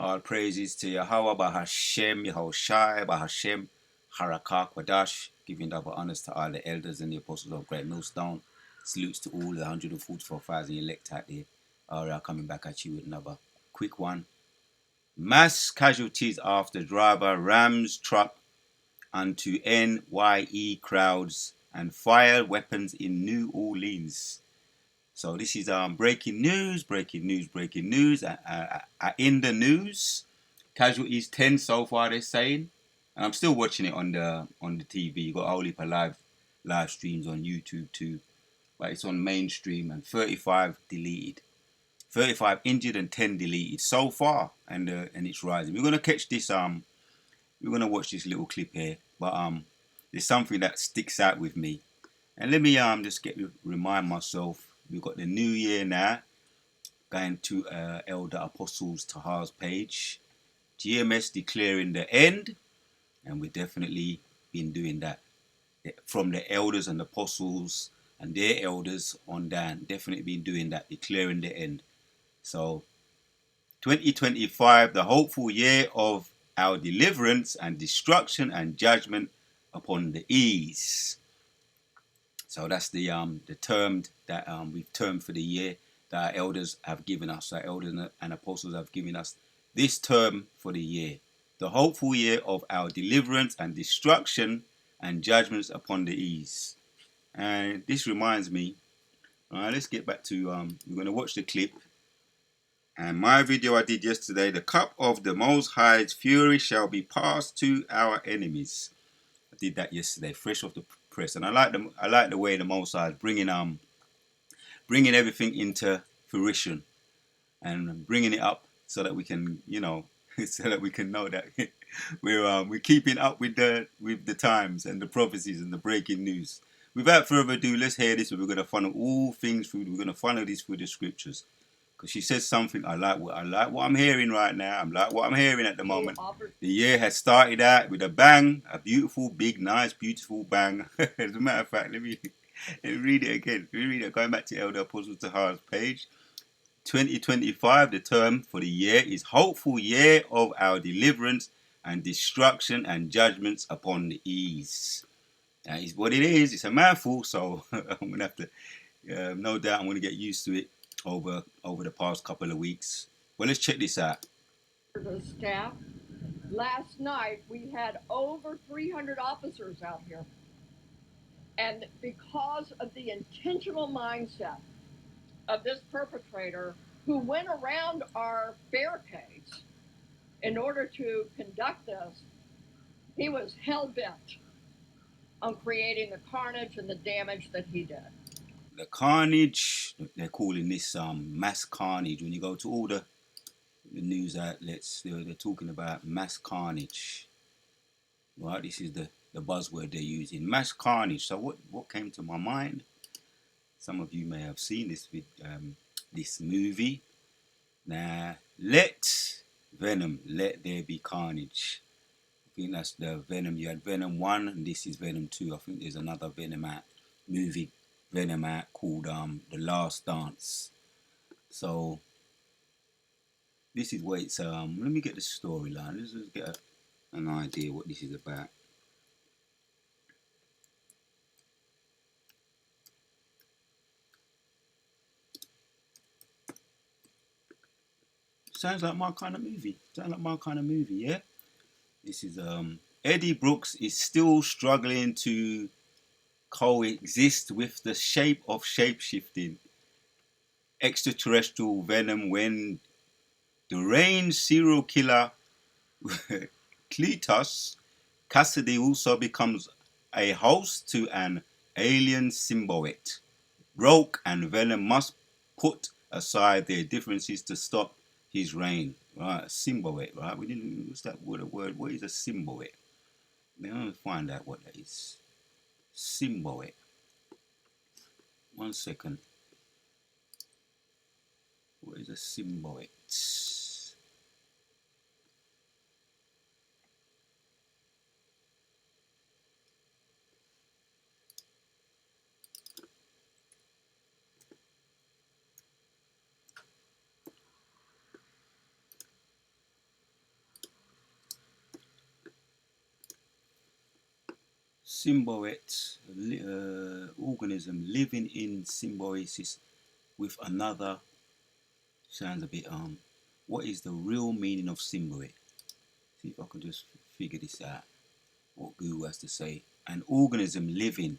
All praises to Yahweh, Bahashem, Yahushai, Bahashem, Harakah, Kwadash, giving double honors to all the elders and the apostles of Great Millstone. Salutes to all the 144,000 elect out there. All right, coming back at you with another quick one. Mass casualties after driver rams truck onto NYE crowds and fire weapons in New Orleans. So this is breaking news. In the news, casualties 10 so far. They're saying, and I'm still watching it on the TV. You got a whole heap of live streams on YouTube too, but it's on mainstream. And 35 deleted, 35 injured and 10 deleted so far, and it's rising. We're gonna catch this. We're gonna watch this little clip here, but there's something that sticks out with me, and let me just remind myself. We've got the new year now. Going to Elder Apostles Tahar's page. GMS declaring the end. And we've definitely been doing that. From the elders and apostles and their elders on down. Definitely been doing that. Declaring the end. So 2025, the hopeful year of our deliverance and destruction and judgment upon the ease. So that's the term that we've termed for the year that our elders have given us. Our elders and apostles have given us this term for the year. The hopeful year of our deliverance and destruction and judgments upon the ease. And this reminds me, let's get back to, we're going to watch the clip. And my video I did yesterday, the cup of the Most High's fury shall be passed to our enemies. I did that yesterday, fresh off the press, and I like the way the Most High is bringing everything into fruition and bringing it up so that we can, so that we can know that we're keeping up with the times and the prophecies and the breaking news. Without further ado, let's hear this. We're going to funnel all things through. We're going to funnel this through the scriptures. Because she says something, I like what I'm hearing right now. I like what I'm hearing at the moment. The year has started out with a bang, a beautiful, big, nice, beautiful bang. As a matter of fact, let me read it again. Let me read it. Going back to Elder Apostle Tahar's page. 2025, the term for the year is hopeful year of our deliverance and destruction and judgments upon the ease. That is what it is. It's a mouthful, so I'm going to have to, no doubt I'm going to get used to it over the past couple of weeks. Well, let's check this out. The staff. Last night we had over 300 officers out here, and because of the intentional mindset of this perpetrator who went around our barricades in order to conduct this, he was hell-bent on creating the carnage and the damage that he did. The carnage, they're calling this mass carnage. When you go to all the news outlets, they're talking about mass carnage. Right, this is the buzzword they're using, mass carnage. So what came to my mind? Some of you may have seen this with this movie. Now, let there be carnage. I think that's the Venom. You had Venom 1 and this is Venom 2. I think there's another Venom movie called The Last Dance. So this is what it's let me get the storyline. Let's just get an idea what this is about. Sounds like my kind of movie. Yeah. This is Eddie Brooks is still struggling to coexist with the shape of shape-shifting extraterrestrial venom when deranged serial killer Cletus Cassidy also becomes a host to an alien symbiote. Rogue and Venom must put aside their differences to stop his reign. Right, a symbiote, right? We didn't. What's that word? What is a symbiote? Let me find out what that is. Symbiote. 1 second. What is a symbiote? symbiote, organism living in symbiosis with another. Sounds a bit what is the real meaning of symbiote? See if I can just figure this out. What Google has to say. An organism living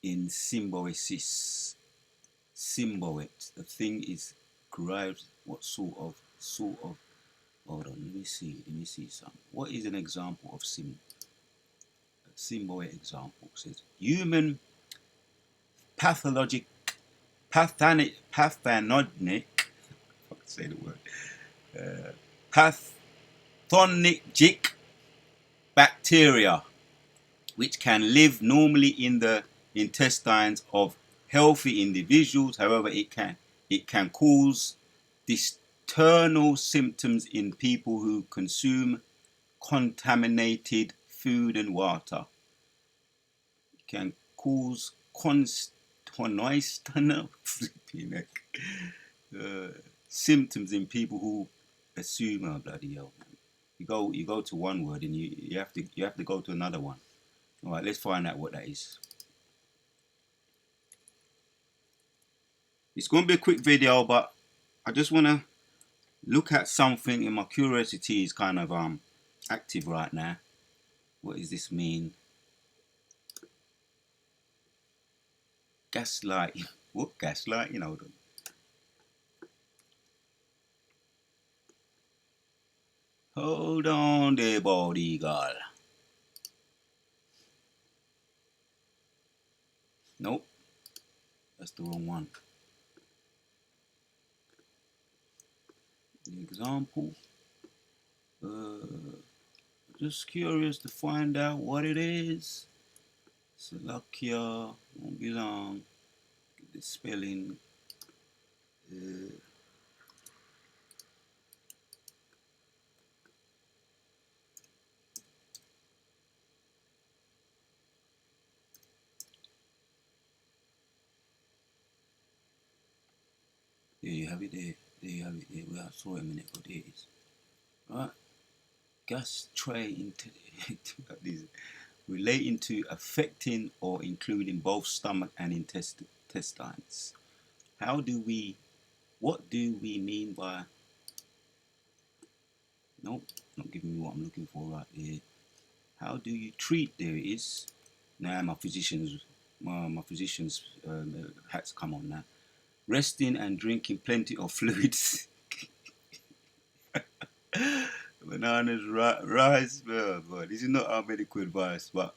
in symbiosis. Symbiote. The thing is derived what sort of hold on, let me see some. What is an example of symbiote example? It says human pathogenic I can say the word. Pathogenic bacteria which can live normally in the intestines of healthy individuals. However, it can cause discernible symptoms in people who consume contaminated food and water. It can cause symptoms in people who assume, oh bloody hell, man. You go to one word and you have to go to another one. All right, let's find out what that is. It's going to be a quick video, but I just want to look at something, and my curiosity is kind of active right now. What does this mean? Gaslight. What gaslight? Hold on there, body girl. Nope, that's the wrong one. The example. Just curious to find out what it is. Slovakia, won't be long. Get the spelling. There you have it there. There you have it there. Well, I saw it a minute ago. There it is. Right. Gas tray relating to affecting or including both stomach and intestines. What do we mean by? Nope, not giving me what I'm looking for right there. How do you treat? There it is. Now my physician's hats come on now. Resting and drinking plenty of fluids. Bananas, rice, but this is not our medical advice, but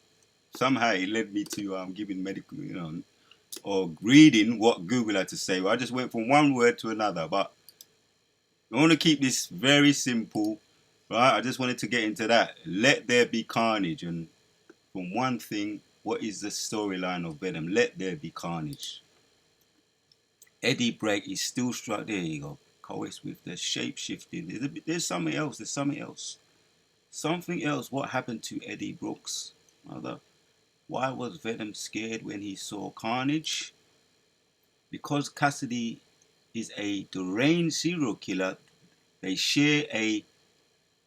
somehow it led me to giving medical, or reading what Google had to say. Well, I just went from one word to another, but I want to keep this very simple, right? I just wanted to get into that. Let there be carnage, and from one thing, what is the storyline of Venom? Let there be carnage. Eddie Bragg is still struck. There you go. Coalesce with the shape shifting. There's something else. There's something else. Something else. What happened to Eddie Brooks? Mother. Why was Venom scared when he saw Carnage? Because Cassidy is a deranged serial killer. They share a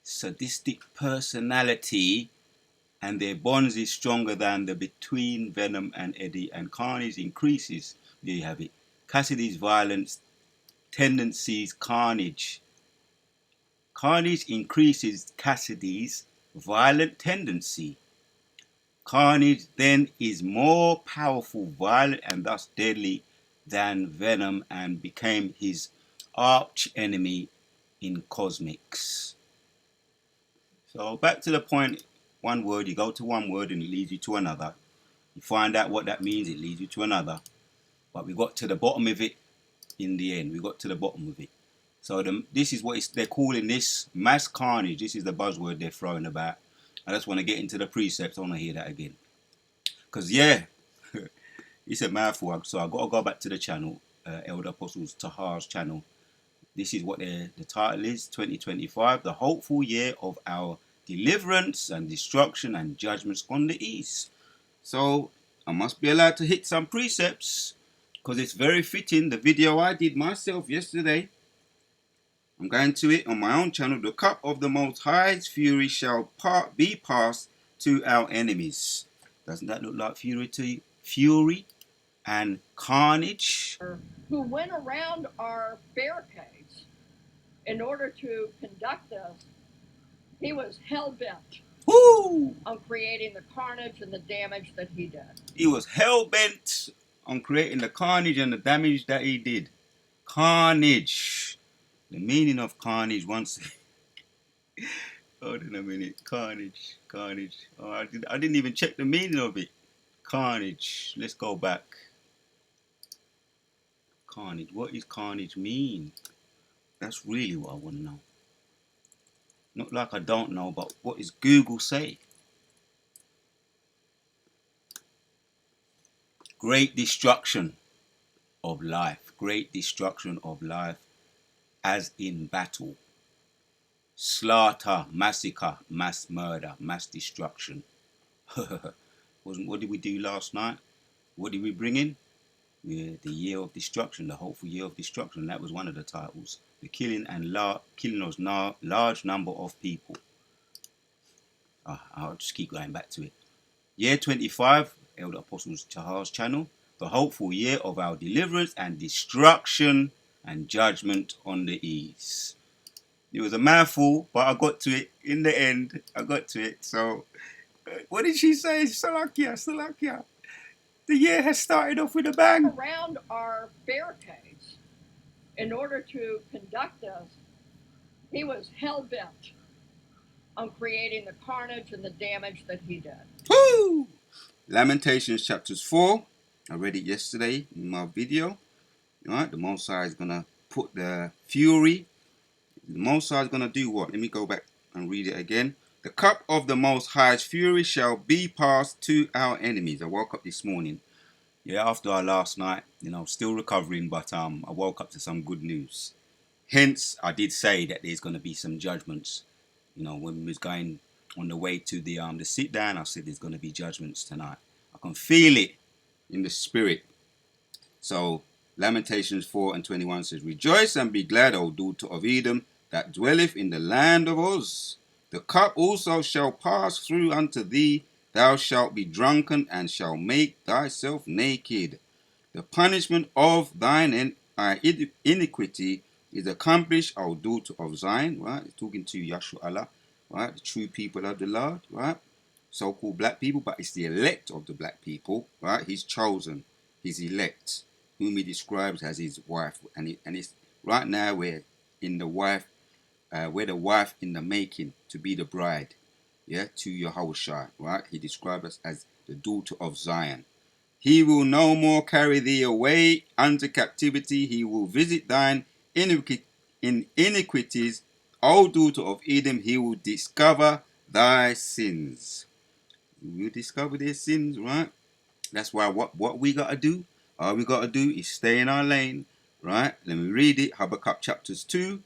sadistic personality, and their bonds is stronger than the between Venom and Eddie, and Carnage increases. There you have it. Cassidy's violence tendencies. Carnage increases Cassidy's violent tendency. Carnage then is more powerful, violent, and thus deadly than Venom, and became his arch enemy in cosmics. So back to the point, one word, you go to one word and it leads you to another. You find out what that means, it leads you to another. But we got to the bottom of it in the end. We got to the bottom of it. So this is what they're calling this mass carnage. This is the buzzword they're throwing about. I just want to get into the precepts. I want to hear that again. Because, yeah, it's a mouthful. So I've got to go back to the channel, Elder Apostles Tahar's channel. This is what the title is, 2025, the hopeful year of our deliverance and destruction and judgments on the east. So I must be allowed to hit some precepts, because it's very fitting. The video I did myself yesterday, I'm going to it on my own channel. The cup of the Most High's fury shall be passed to our enemies. Doesn't that look like fury and carnage? Who went around our barricades in order to conduct this, he was hell-bent on creating the carnage and the damage that he did. He was hell-bent on creating the carnage and the damage that he did. Carnage. The meaning of carnage once... Hold on a minute. Carnage. Oh, I didn't even check the meaning of it. Carnage. Let's go back. Carnage. What does carnage mean? That's really what I want to know. Not like I don't know, but what does Google say? Great destruction of life. Great destruction of life as in battle. Slaughter, massacre, mass murder, mass destruction. What did we do last night? What did we bring in? The year of destruction, the hopeful year of destruction. That was one of the titles. The killing of large number of people. I'll just keep going back to it. Year 25, Elder Apostles Charles channel. The hopeful year of our deliverance and destruction and judgment on the ease. It was a mouthful, but I got to it in the end. I got to it. So, what did she say? Salakia. The year has started off with a bang. Around our barricades, in order to conduct this, he was hell-bent on creating the carnage and the damage that he did. Woo! Lamentations chapters 4. I read it yesterday in my video. All right, the Most High is going to put the fury. The Most High is going to do what? Let me go back and read it again. The cup of the Most High's fury shall be passed to our enemies. I woke up this morning. Yeah, after our last night, still recovering, but I woke up to some good news. Hence, I did say that there's going to be some judgments. When we was going on the way to the sit down, I said there's going to be judgments tonight. I can feel it in the spirit. So, Lamentations 4:21 says, Rejoice and be glad, O daughter of Edom, that dwelleth in the land of Uz. The cup also shall pass through unto thee. Thou shalt be drunken and shalt make thyself naked. The punishment of thine iniquity is accomplished, O daughter of Zion. Right? It's talking to Yahshua Allah, right? The true people of the Lord, right? So-called black people, but it's the elect of the black people, right? He's chosen, his elect, whom he describes as his wife, and it's right now we're in the wife. We're the wife in the making to be the bride, to Yahushua, right? He described us as the daughter of Zion. He will no more carry thee away unto captivity. He will visit thine iniquities. O daughter of Edom, he will discover thy sins. He will discover their sins, right? That's why what we got to do, all we got to do is stay in our lane, right? Let me read it. Habakkuk chapters 2.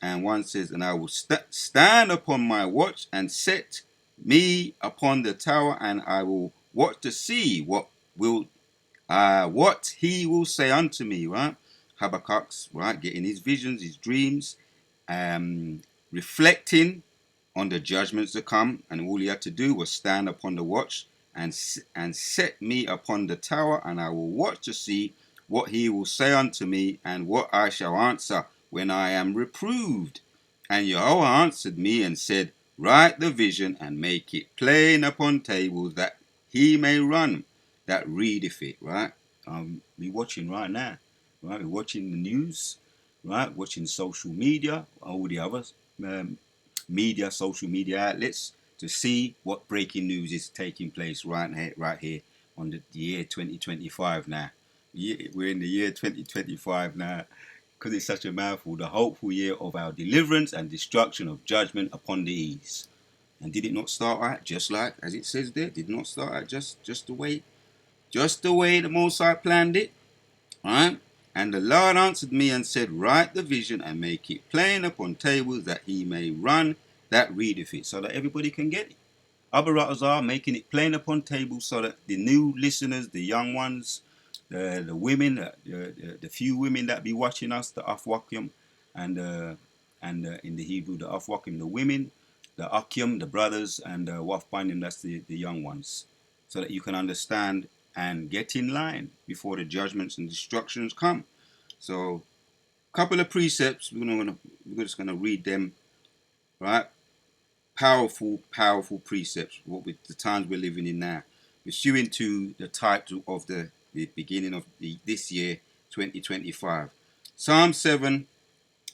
And 1 says, And I will stand upon my watch and set me upon the tower, and I will watch to see what he will say unto me, right? Habakkuk's, right, getting his visions, his dreams, reflecting on the judgments to come, and all he had to do was stand upon the watch and set me upon the tower, and I will watch to see what he will say unto me, and what I shall answer when I am reproved. And Yahweh answered me and said, Write the vision and make it plain upon tables, that he may run that readeth it, right? We're watching right now, right? We're watching the news, right? Watching social media, all the other social media outlets, to see what breaking news is taking place right here on the year 2025 now. We're in the year 2025 now, because it's such a mouthful. The hopeful year of our deliverance and destruction of judgment upon the ease. And did it not start out just like, as it says there? Did it not start out just the way the Most High planned it? Right? And the Lord answered me and said, Write the vision and make it plain upon tables, that he may run that readeth it, so that everybody can get it. Abaratazar, making it plain upon tables, so that the new listeners, the young ones, the women, the few women that be watching us, the Afwakim, and in the Hebrew, the Afwakim, the women, the Akim, the brothers, and Wafbanim, that's the young ones. so that you can understand and get in line before the judgments and destructions come. So, couple of precepts. We're just gonna read them, right? Powerful precepts. What with the times we're living in now, pursuing to the title of the beginning of this year, 2025. Psalm 7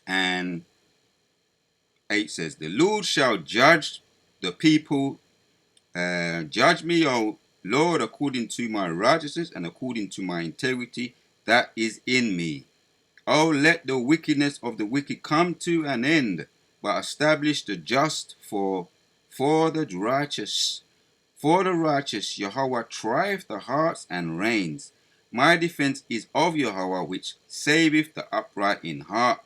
and 8 says, "The Lord shall judge the people. Judge me, O Lord, according to my righteousness and according to my integrity that is in me. Oh, let the wickedness of the wicked come to an end, but establish the just for the righteous. For the righteous, Yahweh trieth the hearts and reigns. My defense is of Yahweh, which saveth the upright in heart."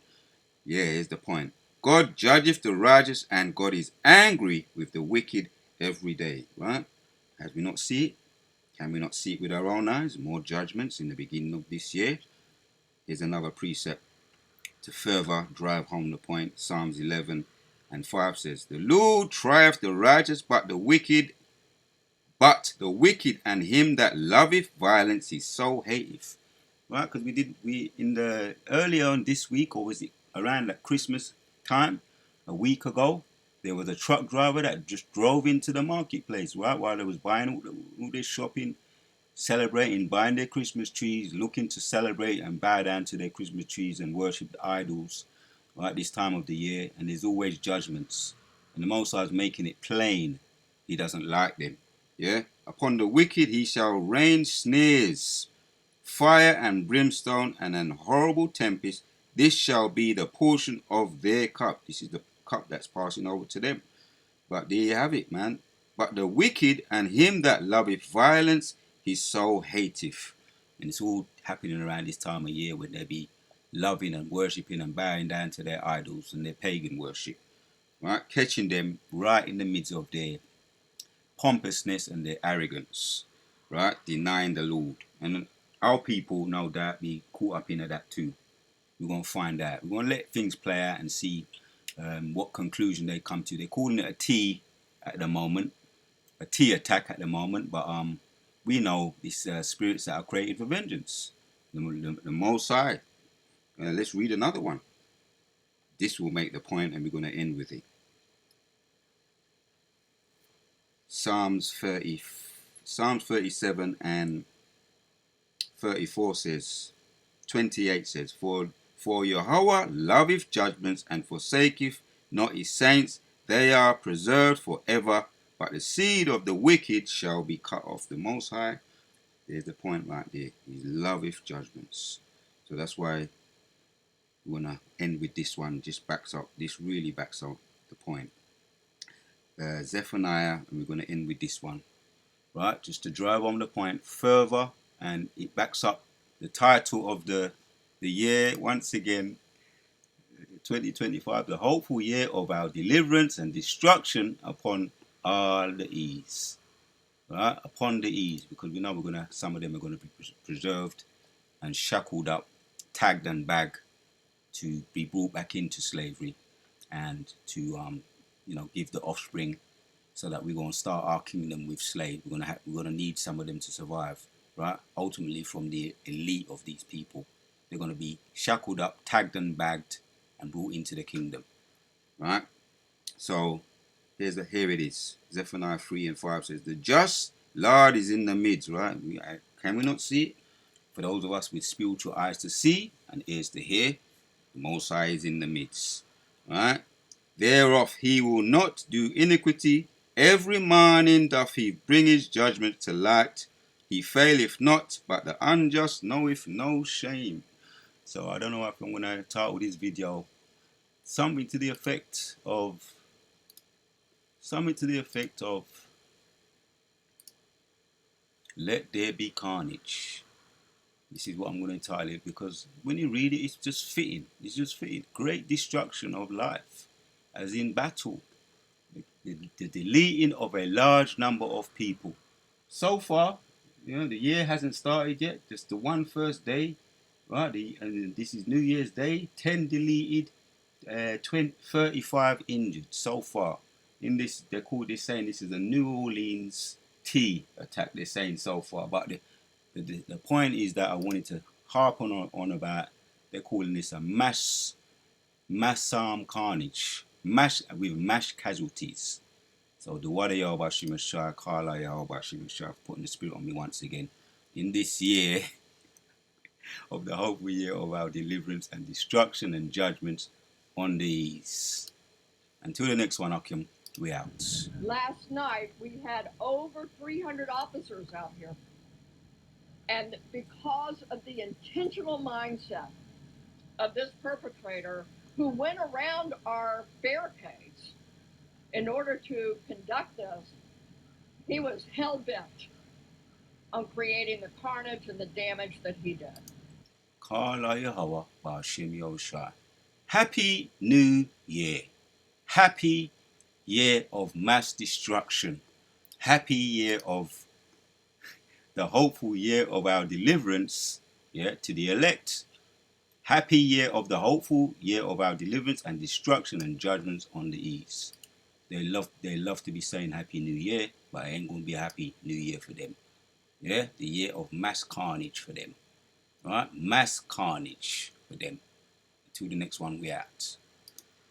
Yeah, here's the point. God judgeth the righteous, and God is angry with the wicked every day, right? As we not see it? Can we not see it with our own eyes? More judgments in the beginning of this year. Here's another precept to further drive home the point. Psalms 11 and 5 says, "The Lord trieth the righteous, but the wicked and him that loveth violence he so hateth." Right? Because we in the earlier on this week, or was it around that Christmas time, a week ago, there was a truck driver that just drove into the marketplace, right, while they was buying all their shopping, celebrating, buying their Christmas trees, looking to celebrate and bow down to their Christmas trees and worship the idols, right, this time of the year. And there's always judgments. And the Most High is making it plain he doesn't like them. Yeah? "Upon the wicked he shall rain snares, fire and brimstone, and an horrible tempest. This shall be the portion of their cup." This is the cup that's passing over to them. But there you have it, man. "But the wicked and him that loveth violence, his soul hateth." And it's all happening around this time of year when they be loving and worshipping and bowing down to their idols and their pagan worship. Right? Catching them right in the midst of their pompousness and their arrogance. Right? Denying the Lord. And our people, no doubt, be caught up into that too. We're going to find out. We're going to let things play out and see what conclusion they come to. They're calling it a T at the moment, a T attack at the moment, but we know it's spirits that are created for vengeance. The Most High. Let's read another one. This will make the point, and we're going to end with it. Psalms 37 and 34 says, 28 says, For Yahweh loveth judgments and forsaketh not his saints. They are preserved forever, but the seed of the wicked shall be cut off. The Most High, there's the point right there. He loveth judgments. So that's why we want to end with this one. This really backs up the point. Zephaniah, and we're going to end with this one. Right, just to drive home the point further, and it backs up the title of the year once again, 2025, the hopeful year of our deliverance and destruction upon all the ease. Right, upon the ease, because we know some of them are going to be preserved and shackled up, tagged and bagged to be brought back into slavery, and to give the offspring, so that we're going to start our kingdom with slaves. We're going to need some of them to survive, right? Ultimately, from the elite of these people, they're going to be shackled up, tagged and bagged, and brought into the kingdom, right? So here it is. Zephaniah 3 and 5 says, "The just Lord is in the midst," right? Can we not see it? For those of us with spiritual eyes to see and ears to hear, the Most High is in the midst, right? "Thereof he will not do iniquity. Every morning doth he bring his judgment to light. He faileth not, but the unjust knoweth no shame." So I don't know if I'm going to title this video something to the effect of "Let there be carnage." This is what I'm going to title it, because when you read it, it's just fitting. It's just fitting. Great destruction of life, as in battle. The deleting of a large number of people. So far, the year hasn't started yet. Just the first day, right? And this is New Year's Day. 10 deleted, 35 injured so far. In this, saying this is a New Orleans T attack they're saying so far. But the point is that I wanted to harp on about, they're calling this a mass carnage, with mass casualties. So the Wada Yahweh Shimashah, Kala Yahweh Shimashah, putting the spirit on me once again. In this year of the hopeful year of our deliverance and destruction and judgments on these. Until the next one, Akim, we out. Last night we had over 300 officers out here. And because of the intentional mindset of this perpetrator who went around our barricades in order to conduct this, he was hell-bent on creating the carnage and the damage that he did. Kala Yahweh Bashim Yoshai. Happy New Year. Happy year of mass destruction. Happy year of the hopeful year of our deliverance, to the elect. Happy year of the hopeful year of our deliverance and destruction and judgments on the east. They love to be saying Happy New Year, but it ain't gonna be a Happy New Year for them. Yeah, the year of mass carnage for them. All right, mass carnage for them. Until the next one, we out.